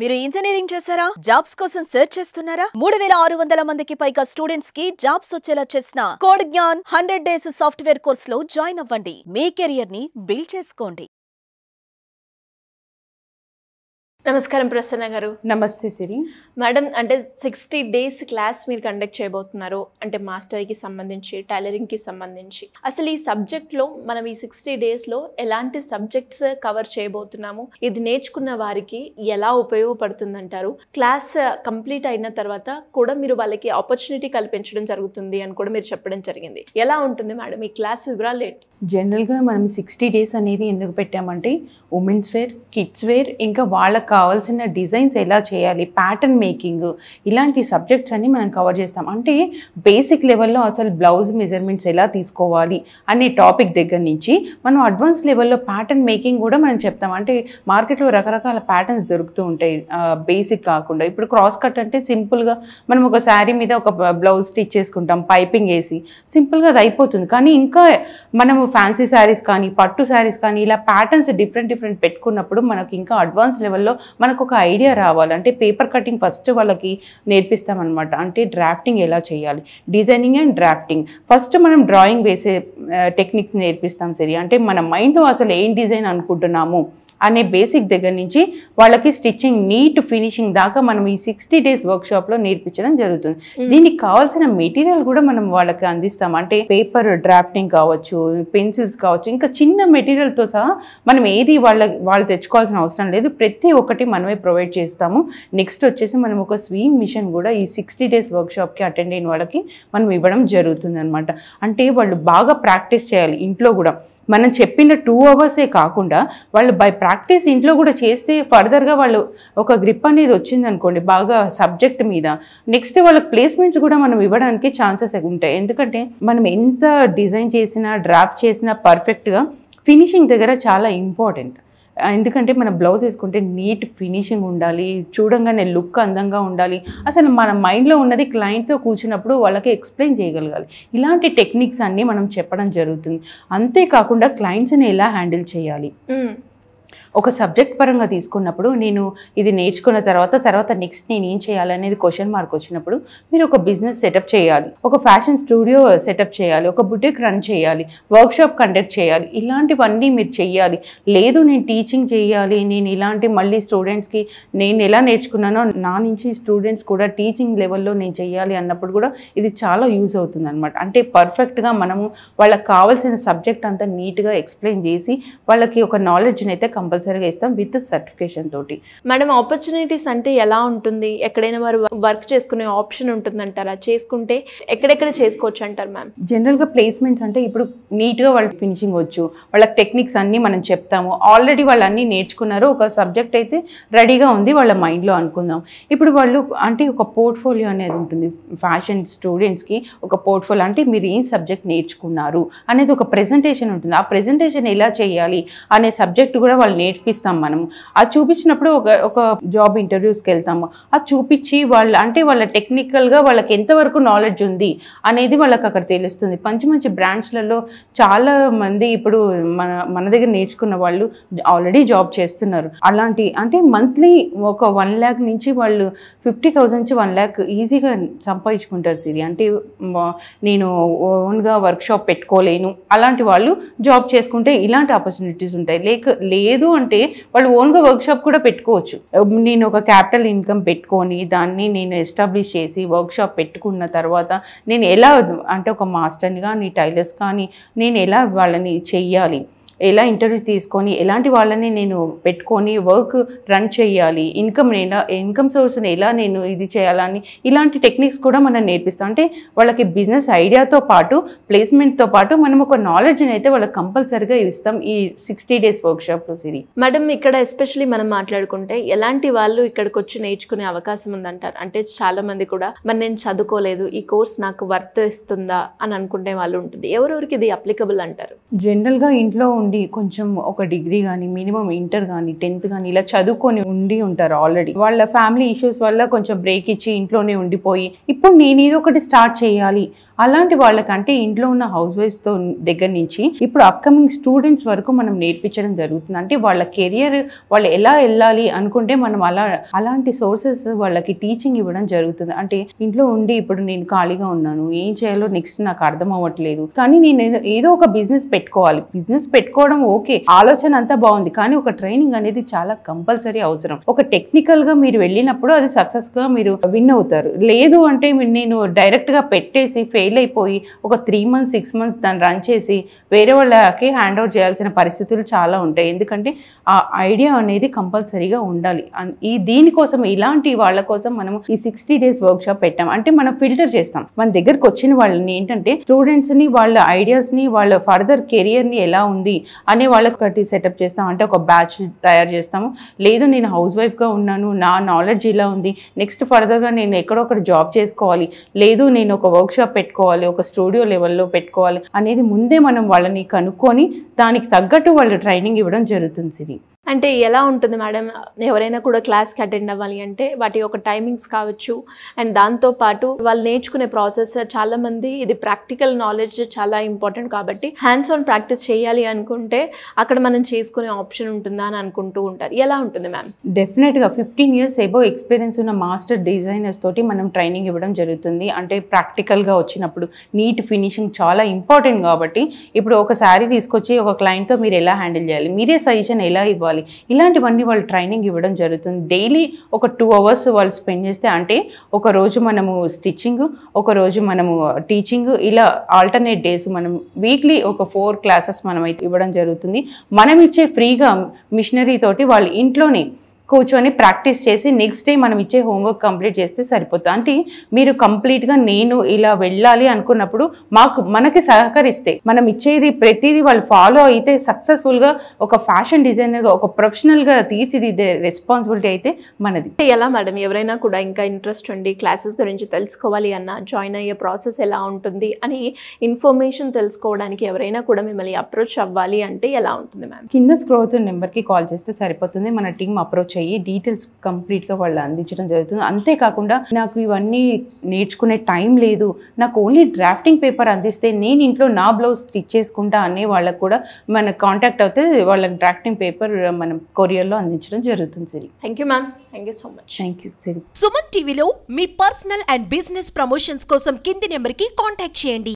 మీరు ఇంజనీరింగ్ చేశారా? జాబ్స్ కోసం సెర్చ్ చేస్తున్నారా? 3600 మందికి పైగా స్టూడెంట్స్ కి జాబ్స్ వచ్చేలా చేసిన code Gyan 100 days software course లో జాయిన్ అవ్వండి. మీ కెరియర్ ని బిల్డ్ చేసుకోండి. నమస్కారం ప్రసన్న గారు. నమస్తే సిరి మేడం, అంటే 60 డేస్ క్లాస్ మీరు కండక్ట్ చేయబోతున్నారు. అంటే మాస్టర్కి సంబంధించి, టైలరింగ్కి సంబంధించి అసలు ఈ సబ్జెక్ట్లో మనం ఈ 60 డేస్లో ఎలాంటి సబ్జెక్ట్స్ కవర్ చేయబోతున్నాము, ఇది నేర్చుకున్న వారికి ఎలా ఉపయోగపడుతుందంటారు? క్లాస్ కంప్లీట్ అయిన తర్వాత కూడా మీరు వాళ్ళకి ఆపర్చునిటీ కల్పించడం జరుగుతుంది అని కూడా మీరు చెప్పడం జరిగింది. ఎలా ఉంటుంది మేడం ఈ క్లాస్ వివరాలు ఏంటి? జనరల్గా మనం 60 డేస్ అనేది ఎందుకు పెట్టామంటే ఉమెన్స్ వేర్, కిడ్స్ వేర్, ఇంకా వాళ్ళకి కావాల్సిన డిజైన్స్ ఎలా చేయాలి, ప్యాటర్న్ మేకింగ్, ఇలాంటి సబ్జెక్ట్స్ అన్ని మనం కవర్ చేస్తాం. అంటే బేసిక్ లెవెల్లో అసలు బ్లౌజ్ మెజర్మెంట్స్ ఎలా తీసుకోవాలి అనే టాపిక్ దగ్గర నుంచి మనం అడ్వాన్స్ లెవెల్లో ప్యాటర్న్ మేకింగ్ కూడా మనం చెప్తాం. అంటే మార్కెట్లో రకరకాల ప్యాటర్న్స్ దొరుకుతూ ఉంటాయి బేసిక్ కాకుండా. ఇప్పుడు క్రాస్ కట్ అంటే సింపుల్గా మనం ఒక శారీ మీద ఒక బ్లౌజ్ స్టిచ్ చేసుకుంటాం, పైపింగ్ వేసి సింపుల్గా అది అయిపోతుంది. కానీ ఇంకా మనము ఫ్యాన్సీ శారీస్ కానీ, పట్టు శారీస్ కానీ, ఇలా ప్యాటర్న్స్ డిఫరెంట్ పెట్టుకున్నప్పుడు మనకి ఇంకా అడ్వాన్స్ లెవెల్లో మనకు ఒక ఐడియా రావాలి. అంటే పేపర్ కటింగ్ ఫస్ట్ వాళ్ళకి నేర్పిస్తామన్నమాట. అంటే డ్రాఫ్టింగ్ ఎలా చేయాలి, డిజైనింగ్ అండ్ డ్రాఫ్టింగ్. ఫస్ట్ మనం డ్రాయింగ్ వేసే టెక్నిక్స్ నేర్పిస్తాం సరే. అంటే మన మైండ్లో అసలు ఏం డిజైన్ అనుకుంటున్నాము అనే బేసిక్ దగ్గర నుంచి వాళ్ళకి స్టిచ్చింగ్, నీట్ ఫినిషింగ్ దాకా మనం ఈ 60 డేస్ వర్క్షాప్లో నేర్పించడం జరుగుతుంది. దీనికి కావాల్సిన మెటీరియల్ కూడా మనం వాళ్ళకి అందిస్తాం. అంటే పేపర్ డ్రాఫ్టింగ్ కావచ్చు, పెన్సిల్స్ కావచ్చు, ఇంకా చిన్న మెటీరియల్తో సహా మనం ఏది వాళ్ళు తెచ్చుకోవాల్సిన అవసరం లేదు. ప్రతి ఒక్కటి మనమే ప్రొవైడ్ చేస్తాము. నెక్స్ట్ వచ్చేసి మనం ఒక స్వింగ్ మిషన్ కూడా ఈ 60 డేస్ వర్క్షాప్కి అటెండ్ అయిన వాళ్ళకి మనం ఇవ్వడం జరుగుతుంది అనమాట. అంటే వాళ్ళు బాగా ప్రాక్టీస్ చేయాలి ఇంట్లో కూడా. మనం చెప్పిన 2 అవర్సే కాకుండా వాళ్ళు బై ప్రాక్టీస్ ఇంట్లో కూడా చేస్తే ఫర్దర్గా వాళ్ళు ఒక గ్రిప్ అనేది వచ్చిందనుకోండి బాగా సబ్జెక్ట్ మీద, నెక్స్ట్ వాళ్ళకి ప్లేస్మెంట్స్ కూడా మనం ఇవ్వడానికి ఛాన్సెస్ ఉంటాయి. ఎందుకంటే మనం ఎంత డిజైన్ చేసినా, డ్రాఫ్ట్ చేసినా పర్ఫెక్ట్గా ఫినిషింగ్ దగ్గర చాలా ఇంపార్టెంట్. ఎందుకంటే మన బ్లౌజ్ వేసుకుంటే నీట్ ఫినిషింగ్ ఉండాలి, చూడంగానే లుక్ అందంగా ఉండాలి. అసలు మన మైండ్లో ఉన్నది క్లయింట్తో కూర్చున్నప్పుడు వాళ్ళకి ఎక్స్ప్లెయిన్ చేయగలగాలి. ఇలాంటి టెక్నిక్స్ అన్నీ మనం చెప్పడం జరుగుతుంది. అంతేకాకుండా క్లయింట్స్ని ఎలా హ్యాండిల్ చేయాలి, ఒక సబ్జెక్ట్ పరంగా తీసుకున్నప్పుడు నేను ఇది నేర్చుకున్న తర్వాత నెక్స్ట్ నేను ఏం చేయాలనేది క్వశ్చన్ మార్క్ వచ్చినప్పుడు మీరు ఒక బిజినెస్ సెటప్ చేయాలి, ఒక ఫ్యాషన్ స్టూడియో సెటప్ చేయాలి, ఒక బుటిక్ రన్ చేయాలి, వర్క్షాప్ కండక్ట్ చేయాలి, ఇలాంటివన్నీ మీరు చెయ్యాలి. లేదు నేను టీచింగ్ చేయాలి, నేను ఇలాంటి మళ్ళీ స్టూడెంట్స్కి నేను ఎలా నేర్చుకున్నానో నా నుంచి స్టూడెంట్స్ కూడా టీచింగ్ లెవెల్లో నేను చెయ్యాలి అన్నప్పుడు కూడా ఇది చాలా యూజ్ అవుతుంది అనమాట. అంటే పర్ఫెక్ట్గా మనము వాళ్ళకి కావాల్సిన సబ్జెక్ట్ అంతా నీట్గా ఎక్స్ప్లెయిన్ చేసి వాళ్ళకి ఒక నాలెడ్జ్ని అయితే కంపల్సరీగా ఇస్తాం విత్ సర్టిఫికేషన్ తోటి. మేడం, ఆపర్చునిటీస్ అంటే ఎలా ఉంటుంది? ఎక్కడైనా వారు వర్క్ చేసుకునే ఆప్షన్ ఉంటుందంటారా? చేసుకుంటే ఎక్కడెక్కడ చేసుకోవచ్చు అంటారు మ్యామ్? జనరల్గా ప్లేస్మెంట్స్ అంటే ఇప్పుడు నీట్గా వాళ్ళకి ఫినిషింగ్ వచ్చు, వాళ్ళకి టెక్నిక్స్ అన్నీ మనం చెప్తాము. ఆల్రెడీ వాళ్ళు అన్నీ నేర్చుకున్నారు, ఒక సబ్జెక్ట్ అయితే రెడీగా ఉంది వాళ్ళ మైండ్లో అనుకుందాం. ఇప్పుడు వాళ్ళు అంటే ఒక పోర్ట్ఫోలియో అనేది ఉంటుంది ఫ్యాషన్ స్టూడెంట్స్కి. ఒక పోర్ట్ఫోలియో అంటే మీరు ఏం సబ్జెక్ట్ నేర్చుకున్నారు అనేది ఒక ప్రెజెంటేషన్ ఉంటుంది. ఆ ప్రెజెంటేషన్ ఎలా చేయాలి అనే సబ్జెక్ట్ కూడా వాళ్ళు నేర్పిస్తాం మనము. అది చూపించినప్పుడు ఒక జాబ్ ఇంటర్వ్యూస్కి వెళ్తాము. అది చూపించి వాళ్ళ టెక్నికల్గా వాళ్ళకి ఎంతవరకు నాలెడ్జ్ ఉంది అనేది వాళ్ళకి అక్కడ తెలుస్తుంది. మంచి బ్రాండ్స్లలో చాలా మంది ఇప్పుడు మన దగ్గర నేర్చుకున్న వాళ్ళు ఆల్రెడీ జాబ్ చేస్తున్నారు. అలాంటి అంటే మంత్లీ ఒక 1 lakh నుంచి వాళ్ళు 50,000 నుంచి 1 lakh ఈజీగా సంపాదించుకుంటారు సిరి. అంటే నేను ఓన్గా వర్క్షాప్ పెట్టుకోలేను అలాంటి వాళ్ళు జాబ్ చేసుకుంటే ఇలాంటి ఆపర్చునిటీస్ ఉంటాయి. లేదు అంటే వాళ్ళు ఓన్గా వర్క్షాప్ కూడా పెట్టుకోవచ్చు. నేను ఒక క్యాపిటల్ ఇన్కమ్ పెట్టుకొని దాన్ని నేను ఎస్టాబ్లిష్ చేసి వర్క్షాప్ పెట్టుకున్న తర్వాత నేను ఎలా అంటే ఒక మాస్టర్ని కానీ, టైలర్స్ కానీ నేను ఎలా వాళ్ళని చెయ్యాలి, ఎలా ఇంటర్వ్యూ తీసుకొని ఎలాంటి వాళ్ళని నేను పెట్టుకొని వర్క్ రన్ చేయాలి, ఇన్కమ్ సోర్స్ని ఎలా నేను ఇది చేయాలని ఇలాంటి టెక్నిక్స్ కూడా మనం నేర్పిస్తాం. అంటే వాళ్ళకి బిజినెస్ ఐడియాతో పాటు ప్లేస్మెంట్తో పాటు మనం ఒక నాలెడ్జ్ని అయితే వాళ్ళకి కంపల్సరీగా ఇస్తాం ఈ 60 డేస్ వర్క్షాప్లో సిరి. మేడం, ఇక్కడ ఎస్పెషల్లీ మనం మాట్లాడుకుంటే ఎలాంటి వాళ్ళు ఇక్కడికి వచ్చి నేర్చుకునే అవకాశం ఉందంటారు? అంటే చాలా మంది కూడా మరి నేను చదువుకోలేదు, ఈ కోర్స్ నాకు వర్త్ ఇస్తుందా అని అనుకునే వాళ్ళు ఉంటుంది. ఎవరెవరికి ఇది అప్లికబుల్ అంటారు? జనరల్గా ఇంట్లో కొంచెం ఒక డిగ్రీ కానీ, మినిమం ఇంటర్ కానీ, 10th కానీ ఇలా చదువుకొని ఉండి ఉంటారు. ఆల్రెడీ వాళ్ళ ఫ్యామిలీ ఇష్యూస్ వల్ల కొంచెం బ్రేక్ ఇచ్చి ఇంట్లోనే ఉండిపోయి ఇప్పుడు నేను ఏదో ఒకటి స్టార్ట్ చేయాలి అలాంటి వాళ్ళకంటే ఇంట్లో ఉన్న హౌస్ వైఫ్స్తో దగ్గర నుంచి ఇప్పుడు అప్కమింగ్ స్టూడెంట్స్ వరకు మనం నేర్పించడం జరుగుతుంది. అంటే వాళ్ళ కెరియర్ వాళ్ళు ఎలా వెళ్ళాలి అనుకుంటే మనం అలాంటి సోర్సెస్ వాళ్ళకి టీచింగ్ ఇవ్వడం జరుగుతుంది. అంటే ఇంట్లో ఉండి ఇప్పుడు నేను ఖాళీగా ఉన్నాను, ఏం చేయాలో నెక్స్ట్ నాకు అర్థం అవ్వట్లేదు, కానీ నేను ఏదో ఒక బిజినెస్ పెట్టుకోవాలి. బిజినెస్ పెట్టుకోవడం ఓకే, ఆలోచన అంతా బాగుంది, కానీ ఒక ట్రైనింగ్ అనేది చాలా కంపల్సరీ అవసరం. ఒక టెక్నికల్ గా మీరు వెళ్ళినప్పుడు అది సక్సెస్ గా మీరు విన్ అవుతారు. లేదు అంటే నేను డైరెక్ట్ గా పెట్టేసి ఫెయిల్ అయిపోయి ఒక 3 months 6 months దాన్ని రన్ చేసి వేరే వాళ్ళకి హ్యాండ్ ఓవర్ చేయాల్సిన పరిస్థితులు చాలా ఉంటాయి. ఎందుకంటే ఆ ఐడియా అనేది కంపల్సరీగా ఉండాలి. దీనికోసం ఇలాంటి వాళ్ళ కోసం మనం ఈ 60 days వర్క్షాప్ పెట్టాం. అంటే మనం ఫిల్టర్ చేస్తాం మన దగ్గరకు వచ్చిన వాళ్ళని, ఏంటంటే స్టూడెంట్స్ ని, వాళ్ళ ఐడియాస్ ని, వాళ్ళ ఫర్దర్ కెరియర్ ని ఎలా ఉంది అనే వాళ్ళకి సెటప్ చేస్తాం. అంటే ఒక బ్యాచ్ తయారు చేస్తాము. లేదు నేను హౌస్ వైఫ్ గా ఉన్నాను, నా నాలెడ్జ్ ఇలా ఉంది, నెక్స్ట్ ఫర్దర్ గా నేను ఎక్కడొక్కడ జాబ్ చేసుకోవాలి, లేదు నేను ఒక వర్క్షాప్ పెట్టుకోవాలి, ఒక స్టూడియో లెవెల్లో పెట్టుకోవాలి అనేది ముందే మనం వాళ్ళని కనుక్కొని దానికి తగ్గట్టు వాళ్ళు ట్రైనింగ్ ఇవ్వడం జరుగుతుంది. సిరి అంటే ఎలా ఉంటుంది మేడం, ఎవరైనా కూడా క్లాస్కి అటెండ్ అవ్వాలి అంటే వాటి యొక్క టైమింగ్స్ కావచ్చు, అండ్ దాంతోపాటు వాళ్ళు నేర్చుకునే ప్రాసెస్, చాలామంది ఇది ప్రాక్టికల్ నాలెడ్జ్ చాలా ఇంపార్టెంట్ కాబట్టి హ్యాండ్స్ ఆన్ ప్రాక్టీస్ చేయాలి అనుకుంటే అక్కడ మనం చేసుకునే ఆప్షన్ ఉంటుందా అని అనుకుంటూ ఉంటారు. ఎలా ఉంటుంది మ్యామ్? డెఫినెట్గా 15 years ఎబో ఎక్స్పీరియన్స్ ఉన్న మాస్టర్ డిజైనర్స్ తోటి మనం ట్రైనింగ్ ఇవ్వడం జరుగుతుంది. అంటే ప్రాక్టికల్గా వచ్చినప్పుడు నీట్ ఫినిషింగ్ చాలా ఇంపార్టెంట్ కాబట్టి ఇప్పుడు ఒక శారీ తీసుకొచ్చి ఒక క్లయింట్తో మీరు ఎలా హ్యాండిల్ చేయాలి, మీరే సజెషన్ ఎలా ఇవ్వాలి, ఇలాంటివన్నీ వాళ్ళు ట్రైనింగ్ ఇవ్వడం జరుగుతుంది. డైలీ ఒక 2 hours వాళ్ళు స్పెండ్ చేస్తే, అంటే ఒక రోజు మనము స్టిచ్చింగ్, ఒక రోజు మనము టీచింగ్, ఇలా ఆల్టర్నేట్ డేస్ మనం వీక్లీ ఒక 4 classes మనం అయితే ఇవ్వడం జరుగుతుంది. మనం ఇచ్చే ఫ్రీగా మిషనరీ తోటి వాళ్ళు ఇంట్లోనే కూర్చొని ప్రాక్టీస్ చేసి నెక్స్ట్ డే మనం ఇచ్చే హోంవర్క్ కంప్లీట్ చేస్తే సరిపోతుంది. అంటే మీరు కంప్లీట్గా నేను ఇలా వెళ్ళాలి అనుకున్నప్పుడు మనకి సహకరిస్తే, మనం ఇచ్చేది ప్రతిదీ వాళ్ళు ఫాలో అయితే సక్సెస్ఫుల్గా ఒక ఫ్యాషన్ డిజైనర్గా, ఒక ప్రొఫెషనల్గా తీర్చిదిద్దే రెస్పాన్సిబిలిటీ అయితే మనది. ఎలా మేడం, ఎవరైనా కూడా ఇంకా ఇంట్రెస్ట్ ఉండి క్లాసెస్ గురించి తెలుసుకోవాలి అన్న, జాయిన్ అయ్యే ప్రాసెస్ ఎలా ఉంటుంది అని ఇన్ఫర్మేషన్ తెలుసుకోవడానికి ఎవరైనా కూడా మిమ్మల్ని అప్రోచ్ అవ్వాలి అంటే ఎలా ఉంటుంది మ్యామ్? కింద స్క్రోల్ అవుతున్న నెంబర్కి కాల్ చేస్తే సరిపోతుంది. మన టీం అప్రోచ్ అయ్యి డీటెయిల్స్ కంప్లీట్గా వాళ్ళు అందించడం జరుగుతుంది. అంతేకాకుండా నాకు ఇవన్నీ నేర్చుకునే టైం లేదు, నాకు ఓన్లీ డ్రాఫ్టింగ్ పేపర్ అందిస్తే నేను ఇంట్లో నా బ్లౌజ్ స్టిచ్ చేసుకుంటా అనే వాళ్ళకు కూడా మన కాంటాక్ట్ అవుతే వాళ్ళకి డ్రాఫ్టింగ్ పేపర్ మనం కొరియర్లో అందించడం జరుగుతుంది. Siri thank you ma'am. Thank you so much. Thank you Siri. Suman టీవీలో మీ పర్సనల్ అండ్ బిజినెస్ ప్రమోషన్స్ కోసం కింది నెంబర్కి కాంటాక్ట్ చేయండి.